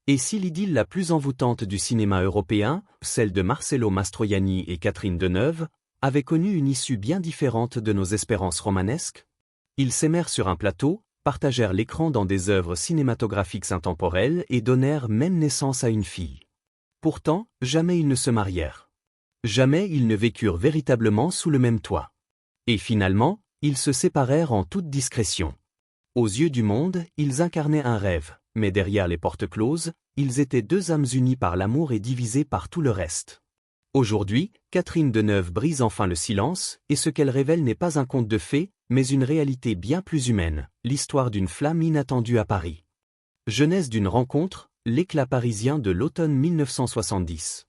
Et si l'idylle la plus envoûtante du cinéma européen, celle de Marcello Mastroianni et Catherine Deneuve, avait connu une issue bien différente de nos espérances romanesques? Ils s'aimèrent sur un plateau, partagèrent l'écran dans des œuvres cinématographiques intemporelles et donnèrent même naissance à une fille. Pourtant, jamais ils ne se marièrent. Jamais ils ne vécurent véritablement sous le même toit. Et finalement, ils se séparèrent en toute discrétion. Aux yeux du monde, ils incarnaient un rêve, mais derrière les portes closes, ils étaient deux âmes unies par l'amour et divisées par tout le reste. Aujourd'hui, Catherine Deneuve brise enfin le silence, et ce qu'elle révèle n'est pas un conte de fées, mais une réalité bien plus humaine, l'histoire d'une flamme inattendue à Paris. Genèse d'une rencontre, l'éclat parisien de l'automne 1970.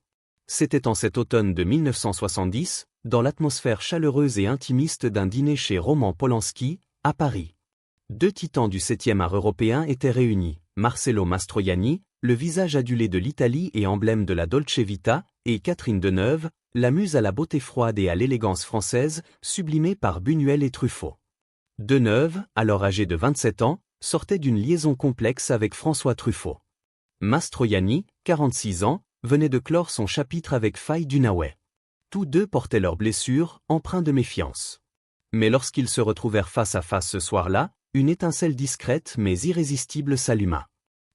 C'était en cet automne de 1970, dans l'atmosphère chaleureuse et intimiste d'un dîner chez Roman Polanski, à Paris. Deux titans du 7e art européen étaient réunis, Marcello Mastroianni, le visage adulé de l'Italie et emblème de la Dolce Vita, et Catherine Deneuve, la muse à la beauté froide et à l'élégance française, sublimée par Buñuel et Truffaut. Deneuve, alors âgé de 27 ans, sortait d'une liaison complexe avec François Truffaut. Mastroianni, 46 ans, venait de clore son chapitre avec Faye Dunaway. Tous deux portaient leurs blessures, empreints de méfiance. Mais lorsqu'ils se retrouvèrent face à face ce soir-là, une étincelle discrète mais irrésistible s'alluma.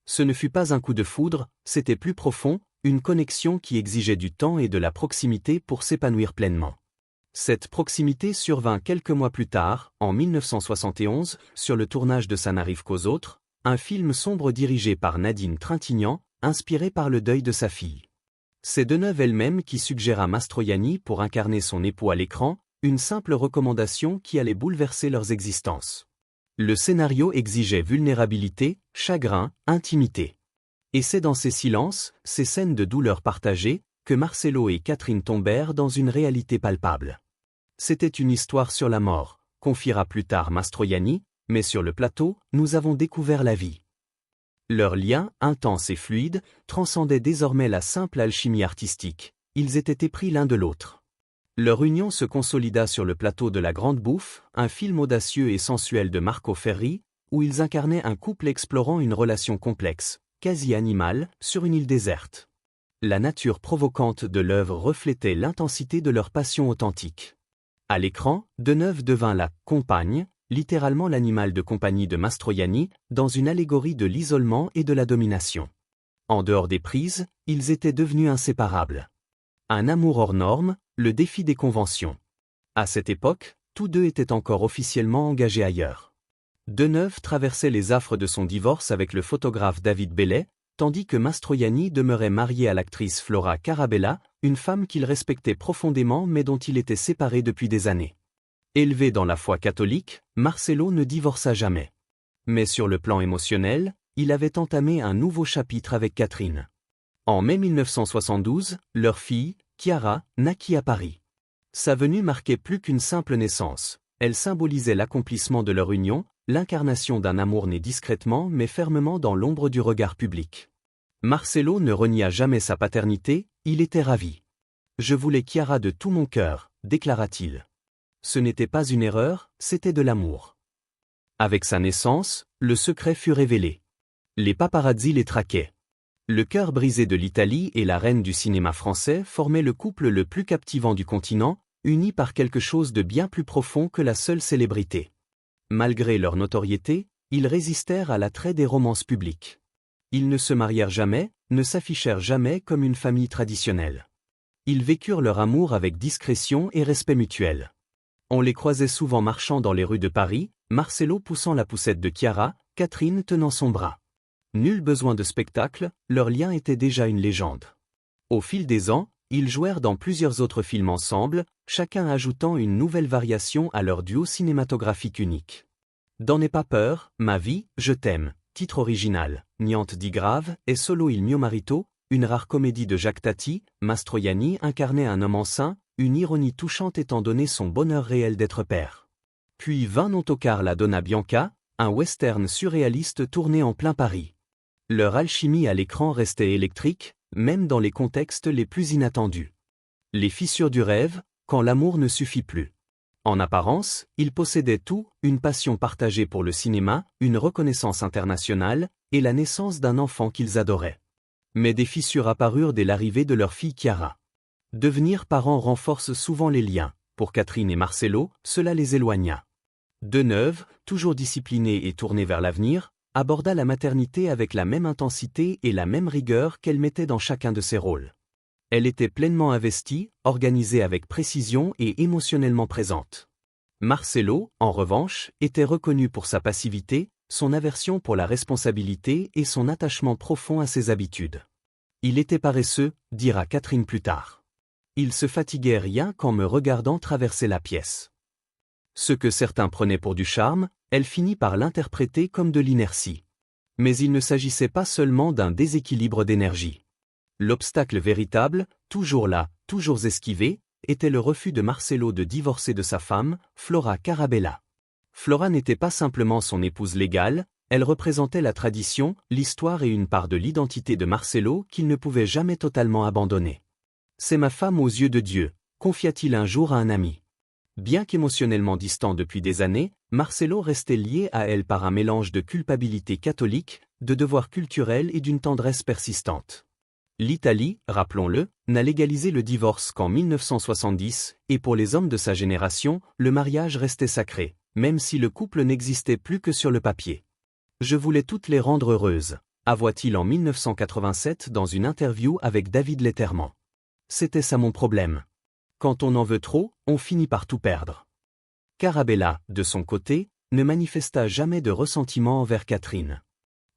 Ce ne fut pas un coup de foudre, c'était plus profond, une connexion qui exigeait du temps et de la proximité pour s'épanouir pleinement. Cette proximité survint quelques mois plus tard, en 1971, sur le tournage de Ça n'arrive qu'aux autres, un film sombre dirigé par Nadine Trintignant, inspiré par le deuil de sa fille. C'est Deneuve elle-même qui suggéra Mastroianni pour incarner son époux à l'écran, une simple recommandation qui allait bouleverser leurs existences. Le scénario exigeait vulnérabilité, chagrin, intimité. Et c'est dans ces silences, ces scènes de douleur partagée, que Marcello et Catherine tombèrent dans une réalité palpable. C'était une histoire sur la mort, confiera plus tard Mastroianni, mais sur le plateau, nous avons découvert la vie. Leur lien, intense et fluide, transcendait désormais la simple alchimie artistique, ils étaient épris l'un de l'autre. Leur union se consolida sur le plateau de La Grande Bouffe, un film audacieux et sensuel de Marco Ferri, où ils incarnaient un couple explorant une relation complexe, quasi animale, sur une île déserte. La nature provocante de l'œuvre reflétait l'intensité de leur passion authentique. À l'écran, Deneuve devint la « compagne », littéralement l'animal de compagnie de Mastroianni, dans une allégorie de l'isolement et de la domination. En dehors des prises, ils étaient devenus inséparables. Un amour hors norme, le défi des conventions. À cette époque, tous deux étaient encore officiellement engagés ailleurs. Deneuve traversait les affres de son divorce avec le photographe David Bellet, tandis que Mastroianni demeurait marié à l'actrice Flora Carabella, une femme qu'il respectait profondément mais dont il était séparé depuis des années. Élevé dans la foi catholique, Marcello ne divorça jamais. Mais sur le plan émotionnel, il avait entamé un nouveau chapitre avec Catherine. En mai 1972, leur fille, Chiara, naquit à Paris. Sa venue marquait plus qu'une simple naissance, elle symbolisait l'accomplissement de leur union, l'incarnation d'un amour né discrètement mais fermement dans l'ombre du regard public. Marcello ne renia jamais sa paternité, il était ravi. « Je voulais Chiara de tout mon cœur », déclara-t-il. Ce n'était pas une erreur, c'était de l'amour. Avec sa naissance, le secret fut révélé. Les paparazzi les traquaient. Le cœur brisé de l'Italie et la reine du cinéma français formaient le couple le plus captivant du continent, unis par quelque chose de bien plus profond que la seule célébrité. Malgré leur notoriété, ils résistèrent à l'attrait des romances publiques. Ils ne se marièrent jamais, ne s'affichèrent jamais comme une famille traditionnelle. Ils vécurent leur amour avec discrétion et respect mutuel. On les croisait souvent marchant dans les rues de Paris, Marcello poussant la poussette de Chiara, Catherine tenant son bras. Nul besoin de spectacle, leur lien était déjà une légende. Au fil des ans, ils jouèrent dans plusieurs autres films ensemble, chacun ajoutant une nouvelle variation à leur duo cinématographique unique. Dans N'aie pas peur, Ma vie, je t'aime, titre original, Niente di grave et Solo il mio marito, une rare comédie de Jacques Tati, Mastroianni incarnait un homme enceint, une ironie touchante étant donné son bonheur réel d'être père. Puis vint Non toccare la donna bianca, un western surréaliste tourné en plein Paris. Leur alchimie à l'écran restait électrique, même dans les contextes les plus inattendus. Les fissures du rêve, quand l'amour ne suffit plus. En apparence, ils possédaient tout, une passion partagée pour le cinéma, une reconnaissance internationale, et la naissance d'un enfant qu'ils adoraient. Mais des fissures apparurent dès l'arrivée de leur fille Chiara. Devenir parents renforce souvent les liens. Pour Catherine et Marcelo, cela les éloigna. Deneuve, toujours disciplinée et tournée vers l'avenir, aborda la maternité avec la même intensité et la même rigueur qu'elle mettait dans chacun de ses rôles. Elle était pleinement investie, organisée avec précision et émotionnellement présente. Marcelo, en revanche, était reconnu pour sa passivité, son aversion pour la responsabilité et son attachement profond à ses habitudes. Il était paresseux, dira Catherine plus tard. Il se fatiguait rien qu'en me regardant traverser la pièce. Ce que certains prenaient pour du charme, elle finit par l'interpréter comme de l'inertie. Mais il ne s'agissait pas seulement d'un déséquilibre d'énergie. L'obstacle véritable, toujours là, toujours esquivé, était le refus de Marcelo de divorcer de sa femme, Flora Carabella. Flora n'était pas simplement son épouse légale, elle représentait la tradition, l'histoire et une part de l'identité de Marcelo qu'il ne pouvait jamais totalement abandonner. « C'est ma femme aux yeux de Dieu », confia-t-il un jour à un ami. Bien qu'émotionnellement distant depuis des années, Marcelo restait lié à elle par un mélange de culpabilité catholique, de devoir culturel et d'une tendresse persistante. L'Italie, rappelons-le, n'a légalisé le divorce qu'en 1970, et pour les hommes de sa génération, le mariage restait sacré, même si le couple n'existait plus que sur le papier. « Je voulais toutes les rendre heureuses », avoua-t-il en 1987 dans une interview avec David Letterman. « C'était ça mon problème. Quand on en veut trop, on finit par tout perdre. » Carabella, de son côté, ne manifesta jamais de ressentiment envers Catherine.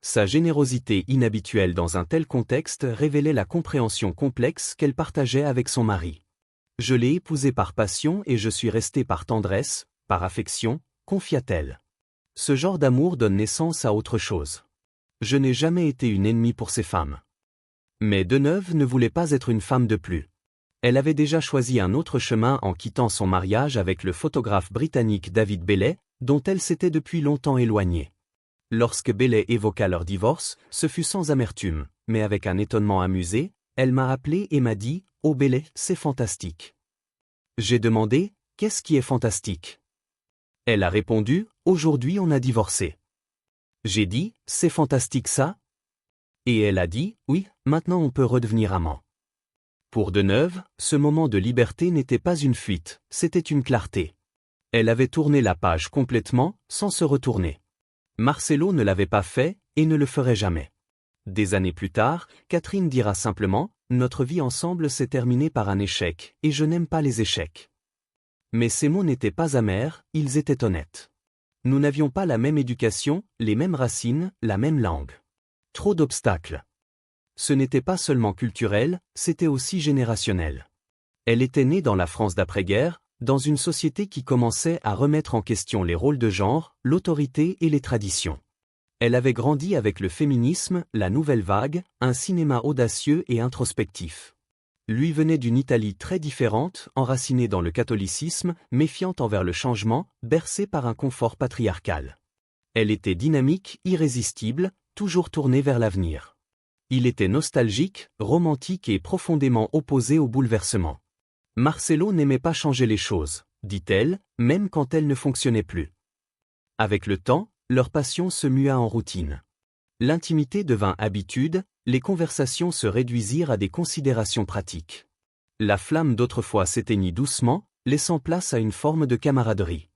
Sa générosité inhabituelle dans un tel contexte révélait la compréhension complexe qu'elle partageait avec son mari. « Je l'ai épousé par passion et je suis resté par tendresse, par affection », confia-t-elle. Ce genre d'amour donne naissance à autre chose. Je n'ai jamais été une ennemie pour ces femmes. Mais Deneuve ne voulait pas être une femme de plus. Elle avait déjà choisi un autre chemin en quittant son mariage avec le photographe britannique David Bailey, dont elle s'était depuis longtemps éloignée. Lorsque Bailey évoqua leur divorce, ce fut sans amertume, mais avec un étonnement amusé, elle m'a appelé et m'a dit « Oh Bailey, c'est fantastique ». J'ai demandé « Qu'est-ce qui est fantastique ?» Elle a répondu « Aujourd'hui on a divorcé ». J'ai dit « C'est fantastique ça ?» Et elle a dit « Oui, maintenant on peut redevenir amant ». Pour Deneuve, ce moment de liberté n'était pas une fuite, c'était une clarté. Elle avait tourné la page complètement, sans se retourner. Marcelo ne l'avait pas fait, et ne le ferait jamais. Des années plus tard, Catherine dira simplement « Notre vie ensemble s'est terminée par un échec, et je n'aime pas les échecs. » Mais ces mots n'étaient pas amers, ils étaient honnêtes. Nous n'avions pas la même éducation, les mêmes racines, la même langue. Trop d'obstacles. Ce n'était pas seulement culturel, c'était aussi générationnel. Elle était née dans la France d'après-guerre, dans une société qui commençait à remettre en question les rôles de genre, l'autorité et les traditions. Elle avait grandi avec le féminisme, la nouvelle vague, un cinéma audacieux et introspectif. Lui venait d'une Italie très différente, enracinée dans le catholicisme, méfiante envers le changement, bercée par un confort patriarcal. Elle était dynamique, irrésistible, toujours tournée vers l'avenir. Il était nostalgique, romantique et profondément opposé au bouleversement. Marcelo n'aimait pas changer les choses, dit-elle, même quand elles ne fonctionnaient plus. Avec le temps, leur passion se mua en routine. L'intimité devint habitude, les conversations se réduisirent à des considérations pratiques. La flamme d'autrefois s'éteignit doucement, laissant place à une forme de camaraderie.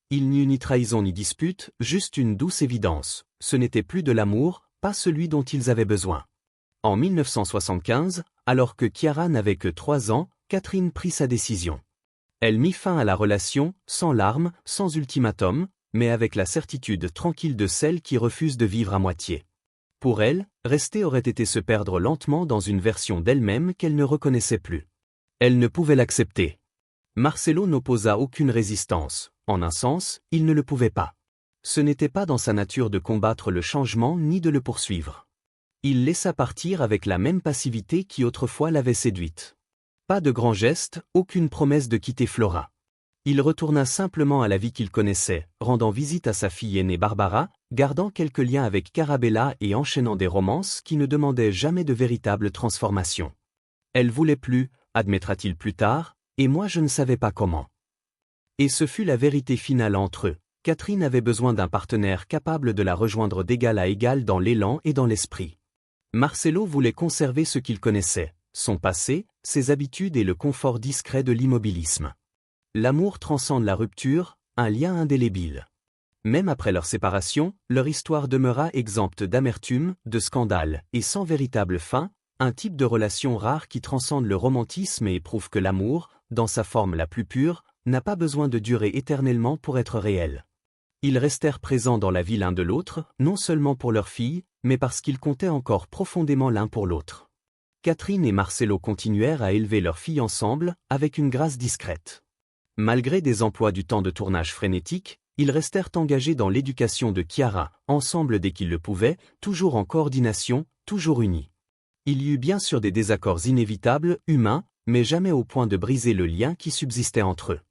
Il n'y eut ni trahison ni dispute, juste une douce évidence, ce n'était plus de l'amour, pas celui dont ils avaient besoin. En 1975, alors que Chiara n'avait que 3 ans, Catherine prit sa décision. Elle mit fin à la relation, sans larmes, sans ultimatum, mais avec la certitude tranquille de celle qui refuse de vivre à moitié. Pour elle, rester aurait été se perdre lentement dans une version d'elle-même qu'elle ne reconnaissait plus. Elle ne pouvait l'accepter. Marcelo n'opposa aucune résistance, en un sens, il ne le pouvait pas. Ce n'était pas dans sa nature de combattre le changement ni de le poursuivre. Il laissa partir avec la même passivité qui autrefois l'avait séduite. Pas de grands gestes, aucune promesse de quitter Flora. Il retourna simplement à la vie qu'il connaissait, rendant visite à sa fille aînée Barbara, gardant quelques liens avec Carabella et enchaînant des romances qui ne demandaient jamais de véritable transformation. Elle voulait plus, admettra-t-il plus tard, et moi je ne savais pas comment. Et ce fut la vérité finale entre eux. Catherine avait besoin d'un partenaire capable de la rejoindre d'égal à égal dans l'élan et dans l'esprit. Marcelo voulait conserver ce qu'il connaissait, son passé, ses habitudes et le confort discret de l'immobilisme. L'amour transcende la rupture, un lien indélébile. Même après leur séparation, leur histoire demeura exempte d'amertume, de scandale, et sans véritable fin, un type de relation rare qui transcende le romantisme et prouve que l'amour, dans sa forme la plus pure, n'a pas besoin de durer éternellement pour être réel. Ils restèrent présents dans la vie l'un de l'autre, non seulement pour leur fille, mais parce qu'ils comptaient encore profondément l'un pour l'autre. Catherine et Marcelo continuèrent à élever leur fille ensemble, avec une grâce discrète. Malgré des emplois du temps de tournage frénétiques, ils restèrent engagés dans l'éducation de Chiara, ensemble dès qu'ils le pouvaient, toujours en coordination, toujours unis. Il y eut bien sûr des désaccords inévitables, humains, mais jamais au point de briser le lien qui subsistait entre eux.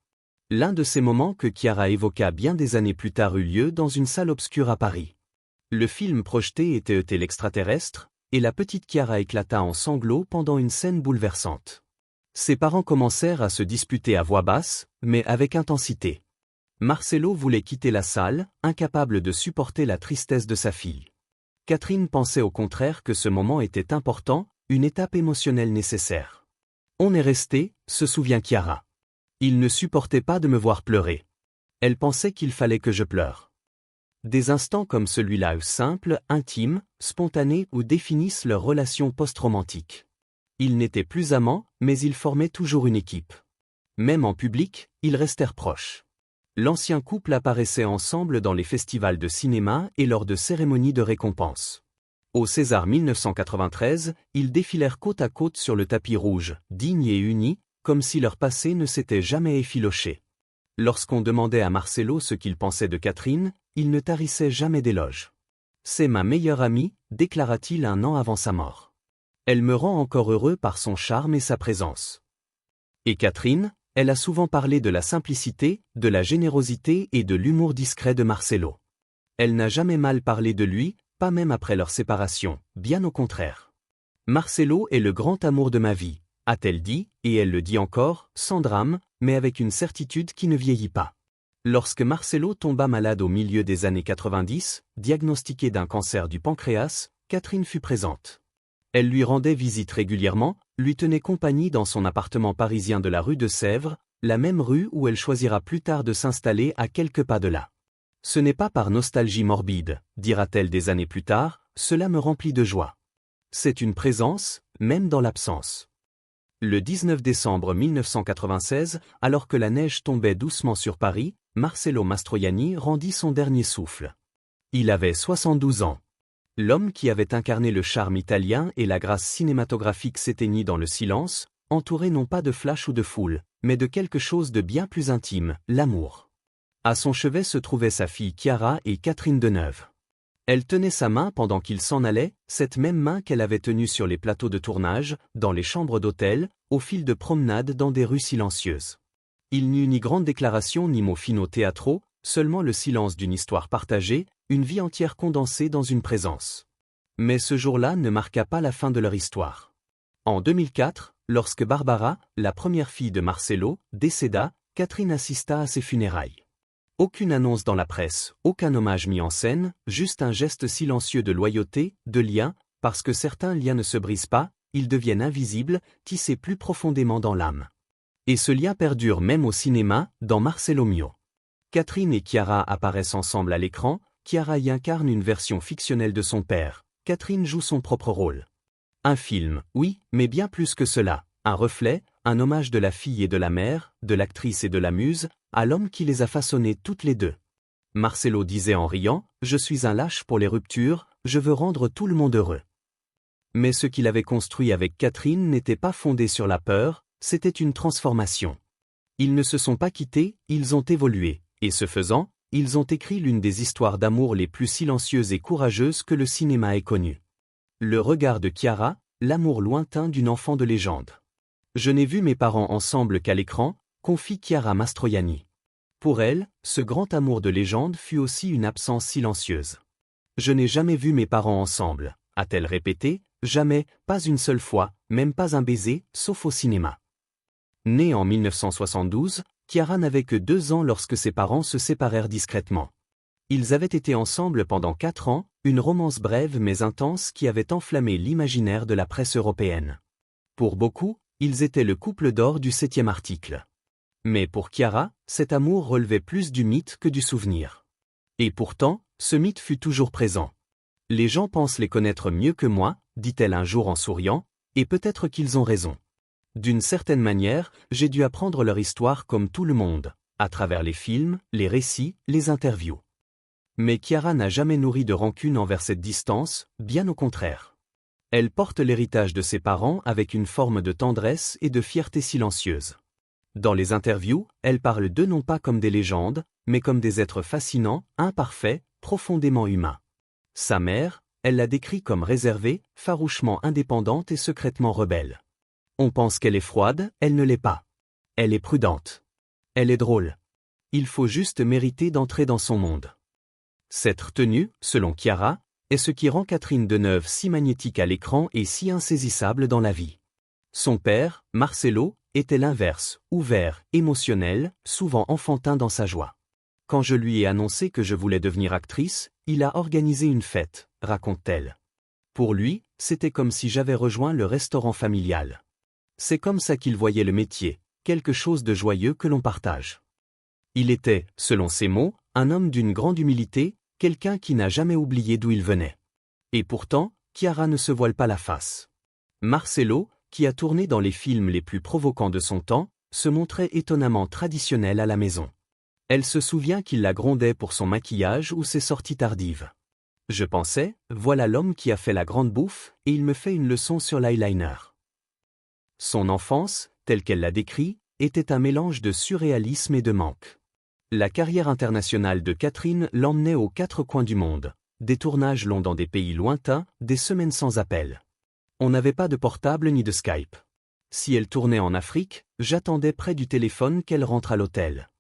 L'un de ces moments que Chiara évoqua bien des années plus tard eut lieu dans une salle obscure à Paris. Le film projeté était E.T. l'extraterrestre, et la petite Chiara éclata en sanglots pendant une scène bouleversante. Ses parents commencèrent à se disputer à voix basse, mais avec intensité. Marcelo voulait quitter la salle, incapable de supporter la tristesse de sa fille. Catherine pensait au contraire que ce moment était important, une étape émotionnelle nécessaire. On est resté, se souvient Chiara. Il ne supportait pas de me voir pleurer. Elle pensait qu'il fallait que je pleure. Des instants comme celui-là simples, intimes, spontanés ou définissent leur relation post-romantique. Ils n'étaient plus amants, mais ils formaient toujours une équipe. Même en public, ils restèrent proches. L'ancien couple apparaissait ensemble dans les festivals de cinéma et lors de cérémonies de récompense. Au César 1993, ils défilèrent côte à côte sur le tapis rouge, dignes et unis, comme si leur passé ne s'était jamais effiloché. Lorsqu'on demandait à Marcelo ce qu'il pensait de Catherine, il ne tarissait jamais d'éloges. « C'est ma meilleure amie », déclara-t-il un an avant sa mort. « Elle me rend encore heureux par son charme et sa présence. » Et Catherine, elle a souvent parlé de la simplicité, de la générosité et de l'humour discret de Marcelo. Elle n'a jamais mal parlé de lui, pas même après leur séparation, bien au contraire. « Marcelo est le grand amour de ma vie », a-t-elle dit, et elle le dit encore, sans drame, mais avec une certitude qui ne vieillit pas. Lorsque Marcelo tomba malade au milieu des années 90, diagnostiqué d'un cancer du pancréas, Catherine fut présente. Elle lui rendait visite régulièrement, lui tenait compagnie dans son appartement parisien de la rue de Sèvres, la même rue où elle choisira plus tard de s'installer à quelques pas de là. « Ce n'est pas par nostalgie morbide, dira-t-elle des années plus tard, cela me remplit de joie. C'est une présence, même dans l'absence. » Le 19 décembre 1996, alors que la neige tombait doucement sur Paris, Marcelo Mastroianni rendit son dernier souffle. Il avait 72 ans. L'homme qui avait incarné le charme italien et la grâce cinématographique s'éteignit dans le silence, entouré non pas de flash ou de foule, mais de quelque chose de bien plus intime, l'amour. À son chevet se trouvaient sa fille Chiara et Catherine Deneuve. Elle tenait sa main pendant qu'il s'en allait, cette même main qu'elle avait tenue sur les plateaux de tournage, dans les chambres d'hôtel, au fil de promenades dans des rues silencieuses. Il n'y eut ni grande déclaration ni mots finaux théâtraux, seulement le silence d'une histoire partagée, une vie entière condensée dans une présence. Mais ce jour-là ne marqua pas la fin de leur histoire. En 2004, lorsque Barbara, la première fille de Marcelo, décéda, Catherine assista à ses funérailles. Aucune annonce dans la presse, aucun hommage mis en scène, juste un geste silencieux de loyauté, de lien, parce que certains liens ne se brisent pas, ils deviennent invisibles, tissés plus profondément dans l'âme. Et ce lien perdure même au cinéma, dans Marcelo Mio. Catherine et Chiara apparaissent ensemble à l'écran, Chiara y incarne une version fictionnelle de son père, Catherine joue son propre rôle. Un film, oui, mais bien plus que cela, un reflet, un hommage de la fille et de la mère, de l'actrice et de la muse, à l'homme qui les a façonnées toutes les deux. Marcelo disait en riant, « Je suis un lâche pour les ruptures, je veux rendre tout le monde heureux. » Mais ce qu'il avait construit avec Catherine n'était pas fondé sur la peur, c'était une transformation. Ils ne se sont pas quittés, ils ont évolué, et ce faisant, ils ont écrit l'une des histoires d'amour les plus silencieuses et courageuses que le cinéma ait connues. Le regard de Chiara, l'amour lointain d'une enfant de légende. Je n'ai vu mes parents ensemble qu'à l'écran, confie Chiara Mastroianni. Pour elle, ce grand amour de légende fut aussi une absence silencieuse. Je n'ai jamais vu mes parents ensemble, a-t-elle répété, jamais, pas une seule fois, même pas un baiser, sauf au cinéma. Née en 1972, Chiara n'avait que 2 ans lorsque ses parents se séparèrent discrètement. Ils avaient été ensemble pendant 4 ans, une romance brève mais intense qui avait enflammé l'imaginaire de la presse européenne. Pour beaucoup, ils étaient le couple d'or du 7e article. Mais pour Chiara, cet amour relevait plus du mythe que du souvenir. Et pourtant, ce mythe fut toujours présent. Les gens pensent les connaître mieux que moi, dit-elle un jour en souriant, et peut-être qu'ils ont raison. D'une certaine manière, j'ai dû apprendre leur histoire comme tout le monde, à travers les films, les récits, les interviews. Mais Chiara n'a jamais nourri de rancune envers cette distance, bien au contraire. Elle porte l'héritage de ses parents avec une forme de tendresse et de fierté silencieuse. Dans les interviews, elle parle d'eux non pas comme des légendes, mais comme des êtres fascinants, imparfaits, profondément humains. Sa mère, elle la décrit comme réservée, farouchement indépendante et secrètement rebelle. On pense qu'elle est froide, elle ne l'est pas. Elle est prudente. Elle est drôle. Il faut juste mériter d'entrer dans son monde. Cette retenue, selon Chiara, est ce qui rend Catherine Deneuve si magnétique à l'écran et si insaisissable dans la vie. Son père, Marcelo, était l'inverse, ouvert, émotionnel, souvent enfantin dans sa joie. Quand je lui ai annoncé que je voulais devenir actrice, il a organisé une fête, raconte-t-elle. Pour lui, c'était comme si j'avais rejoint le restaurant familial. C'est comme ça qu'il voyait le métier, quelque chose de joyeux que l'on partage. Il était, selon ses mots, un homme d'une grande humilité, quelqu'un qui n'a jamais oublié d'où il venait. Et pourtant, Chiara ne se voile pas la face. Marcelo, qui a tourné dans les films les plus provocants de son temps, se montrait étonnamment traditionnel à la maison. Elle se souvient qu'il la grondait pour son maquillage ou ses sorties tardives. Je pensais, voilà l'homme qui a fait la grande bouffe, et il me fait une leçon sur l'eyeliner. Son enfance, telle qu'elle l'a décrit, était un mélange de surréalisme et de manque. La carrière internationale de Catherine l'emmenait aux 4 coins du monde. Des tournages longs dans des pays lointains, des semaines sans appel. On n'avait pas de portable ni de Skype. Si elle tournait en Afrique, j'attendais près du téléphone qu'elle rentre à l'hôtel.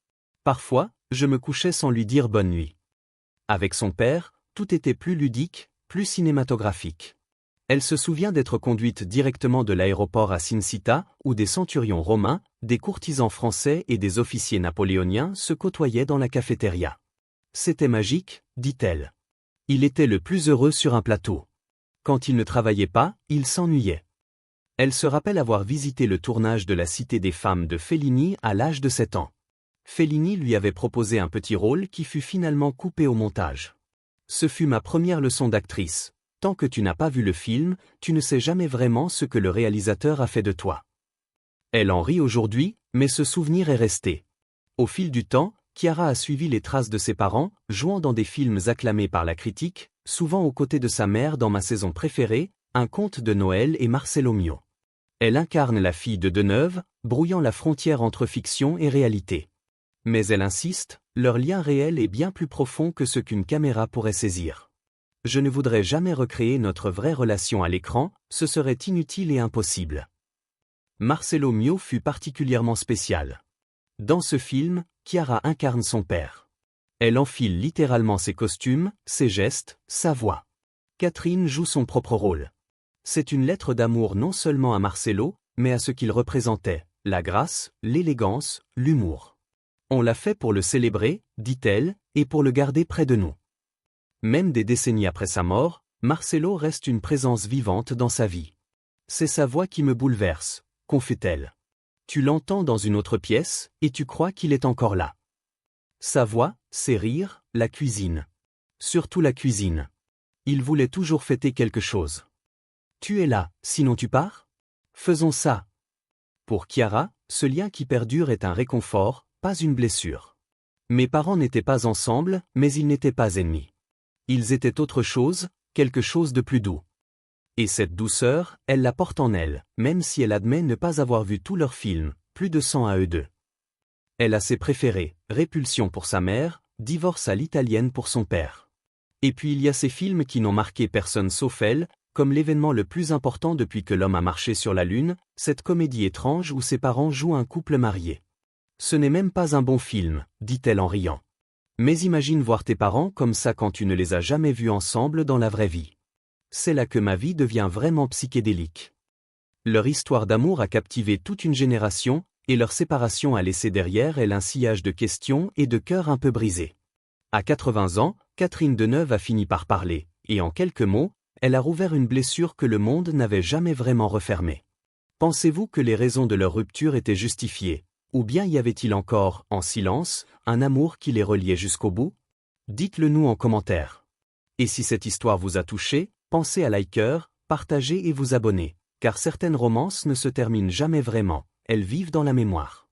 Parfois, je me couchais sans lui dire bonne nuit. Avec son père, tout était plus ludique, plus cinématographique. Elle se souvient d'être conduite directement de l'aéroport à Cinecittà, où des centurions romains, des courtisans français et des officiers napoléoniens se côtoyaient dans la cafétéria. C'était magique, dit-elle. Il était le plus heureux sur un plateau. Quand il ne travaillait pas, il s'ennuyait. Elle se rappelle avoir visité le tournage de La Cité des femmes de Fellini à l'âge de 7 ans. Fellini lui avait proposé un petit rôle qui fut finalement coupé au montage. Ce fut ma première leçon d'actrice. Tant que tu n'as pas vu le film, tu ne sais jamais vraiment ce que le réalisateur a fait de toi. Elle en rit aujourd'hui, mais ce souvenir est resté. Au fil du temps, Chiara a suivi les traces de ses parents, jouant dans des films acclamés par la critique, souvent aux côtés de sa mère dans ma saison préférée, Un conte de Noël et Marcelo Mio. Elle incarne la fille de Deneuve, brouillant la frontière entre fiction et réalité. Mais elle insiste, leur lien réel est bien plus profond que ce qu'une caméra pourrait saisir. Je ne voudrais jamais recréer notre vraie relation à l'écran, ce serait inutile et impossible. Marcelo Mio fut particulièrement spécial. Dans ce film, Chiara incarne son père. Elle enfile littéralement ses costumes, ses gestes, sa voix. Catherine joue son propre rôle. C'est une lettre d'amour non seulement à Marcelo, mais à ce qu'il représentait, la grâce, l'élégance, l'humour. On l'a fait pour le célébrer, dit-elle, et pour le garder près de nous. Même des décennies après sa mort, Marcelo reste une présence vivante dans sa vie. C'est sa voix qui me bouleverse, confie-t-elle. Tu l'entends dans une autre pièce, et tu crois qu'il est encore là. Sa voix, ses rires, la cuisine. Surtout la cuisine. Il voulait toujours fêter quelque chose. Tu es là, sinon tu pars ? Faisons ça. Pour Chiara, ce lien qui perdure est un réconfort, pas une blessure. Mes parents n'étaient pas ensemble, mais ils n'étaient pas ennemis. Ils étaient autre chose, quelque chose de plus doux. Et cette douceur, elle la porte en elle, même si elle admet ne pas avoir vu tous leurs films, plus de 100 à eux deux. Elle a ses préférés, Répulsion pour sa mère, Divorce à l'italienne pour son père. Et puis il y a ces films qui n'ont marqué personne sauf elle, comme l'événement le plus important depuis que l'homme a marché sur la Lune, cette comédie étrange où ses parents jouent un couple marié. Ce n'est même pas un bon film, dit-elle en riant. Mais imagine voir tes parents comme ça quand tu ne les as jamais vus ensemble dans la vraie vie. C'est là que ma vie devient vraiment psychédélique. Leur histoire d'amour a captivé toute une génération, et leur séparation a laissé derrière elle un sillage de questions et de cœurs un peu brisés. À 80 ans, Catherine Deneuve a fini par parler, et en quelques mots, elle a rouvert une blessure que le monde n'avait jamais vraiment refermée. Pensez-vous que les raisons de leur rupture étaient justifiées, ou bien y avait-il encore, en silence, un amour qui les reliait jusqu'au bout? Dites-le nous en commentaire. Et si cette histoire vous a touché, pensez à liker, partager et vous abonner, car certaines romances ne se terminent jamais vraiment, elles vivent dans la mémoire.